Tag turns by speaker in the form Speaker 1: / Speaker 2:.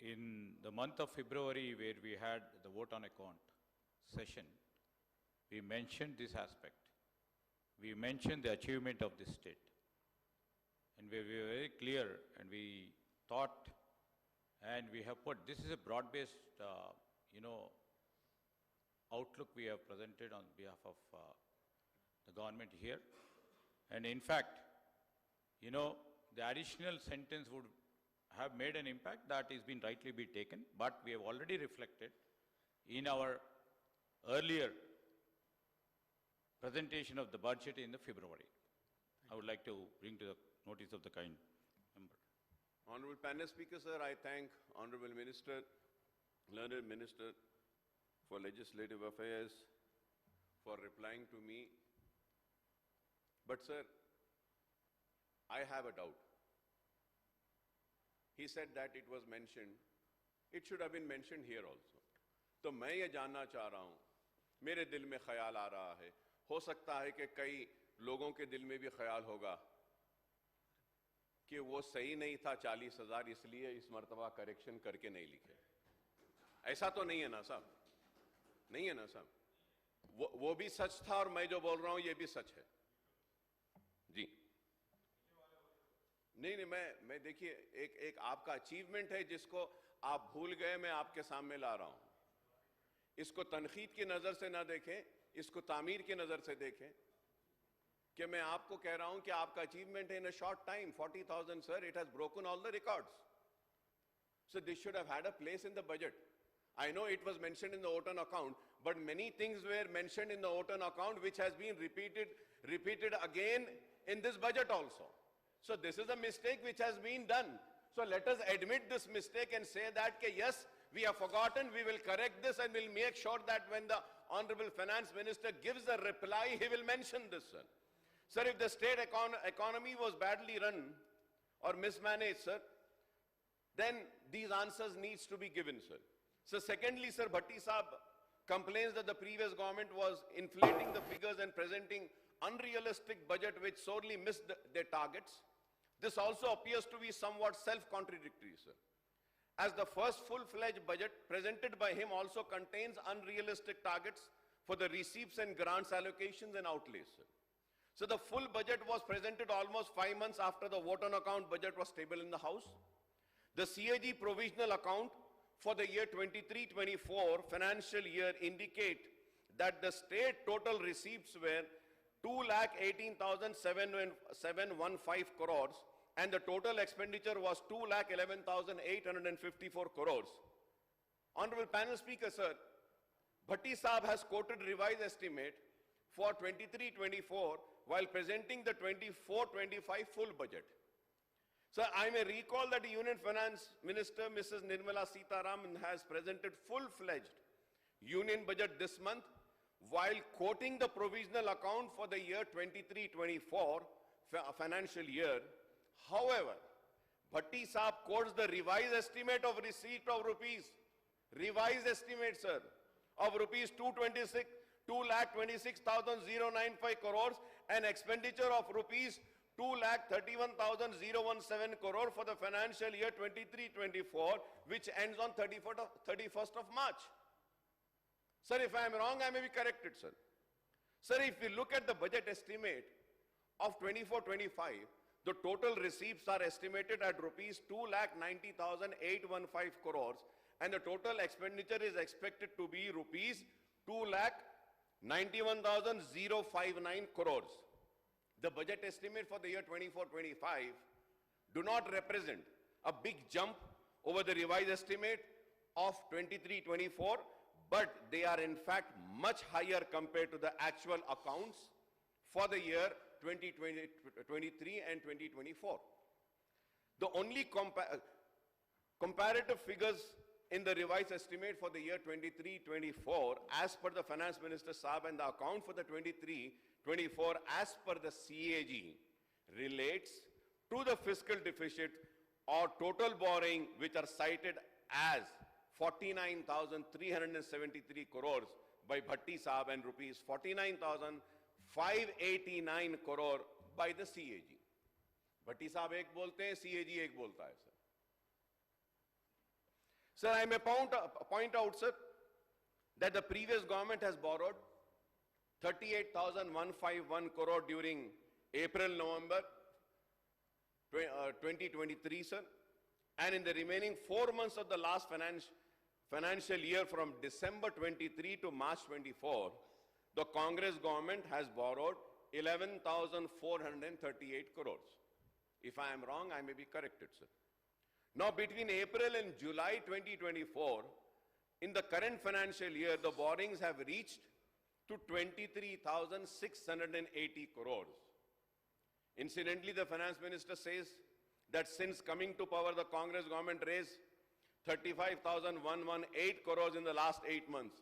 Speaker 1: in the month of February, where we had the vote on account session, we mentioned this aspect. We mentioned the achievement of this state. And we were very clear, and we thought, and we have put, this is a broad-based, outlook we have presented on behalf of the government here. And in fact, the additional sentence would have made an impact that is been rightly be taken, but we have already reflected in our earlier presentation of the budget in the February. I would like to bring to the notice of the kind member.
Speaker 2: Honorable Panel Speaker, sir, I thank Honorable Minister, Learned Minister for Legislative Affairs for replying to me. But sir, I have a doubt. He said that it was mentioned. It should have been mentioned here also. तो मैं ये जानना चाह रहा हूँ, मेरे दिल में ख्याल आ रहा है, हो सकता है कि कई लोगों के दिल में भी ख्याल होगा कि वो सही नहीं था 40,000, इसलिए इस मर्तबा करेक्शन करके नहीं लिखे। ऐसा तो नहीं है ना साहब, नहीं है ना साहब, वो भी सच था और मैं जो बोल रहा हूं ये भी सच है जी। नहीं, मैं देखिए एक आपका अचीवमेंट है जिसको आप भूल गए, मैं आपके सामने ला रहा हूं। इसको तनकीद की नजर से ना देखें, इसको तामीर की नजर से देखें कि मैं आपको कह रहा हूं कि आपका अचीवमेंट है in a short time 40,000 sir, it has broken all the records, so this should have had a place in the budget. I know it was mentioned in the OTAN account, but many things were mentioned in the OTAN account which has been repeated again in this budget also. So this is a mistake which has been done. So let us admit this mistake and say that yes, we have forgotten, we will correct this and we'll make sure that when the Honorable Finance Minister gives a reply, he will mention this, sir. Sir, if the state economy was badly run or mismanaged, sir, then these answers needs to be given, sir. So secondly, sir, Bhatti Saab complains that the previous government was inflating the figures and presenting unrealistic budget which sorely missed their targets. This also appears to be somewhat self-contradictory, sir, as the first full-fledged budget presented by him also contains unrealistic targets for the receipts and grants allocations and outlays, sir. So the full budget was presented almost 5 months after the vote on account budget was tabled in the House. The CAG provisional account for the year 23-24 financial year indicate that the state total receipts were 2,18,715 crores and the total expenditure was 2,11,854 crores. Honorable Panel Speaker, sir, Bhatti Saab has quoted revised estimate for 23-24 while presenting the 24-25 full budget. Sir, I may recall that the Union Finance Minister, Mrs. Nirmala Sitharaman, has presented full-fledged Union budget this month while quoting the provisional account for the year 23-24 financial year. However, Bhatti Saab quotes the revised estimate of receipt of rupees, revised estimate, sir, of rupees 2,26,095 crores and expenditure of rupees 2,31,017 crore for the financial year 23-24, which ends on 31st of March. Sir, if I am wrong, I may be corrected, sir. Sir, if we look at the budget estimate of 24-25, the total receipts are estimated at rupees 2,90,815 crores, and the total expenditure is expected to be rupees 2,91,059 crores. The budget estimate for the year 24-25 do not represent a big jump over the revised estimate of 23-24, but they are in fact much higher compared to the actual accounts for the year 2023 and 2024. The only comparative figures in the revised estimate for the year 23-24 as per the Finance Minister Saab and the account for the 23-24 as per the CAG relates to the fiscal deficit or total borrowing which are cited as 49,373 crores by Bhatti Saab and rupees 49,589 crore by the CAG. Bhatti Saab एक बोलते हैं, CAG एक बोलता है, sir. Sir, I may point out, sir, that the previous government has borrowed 38,151 crore during April-November 2023, sir. And in the remaining 4 months of the last financial year, from December 23 to March 24, the Congress government has borrowed 11,438 crores. If I am wrong, I may be corrected, sir. Now, between April and July 2024, in the current financial year, the borrowings have reached to 23,680 crores. Incidentally, the finance minister says that since coming to power, the Congress government raised 35,118 crores in the last 8 months.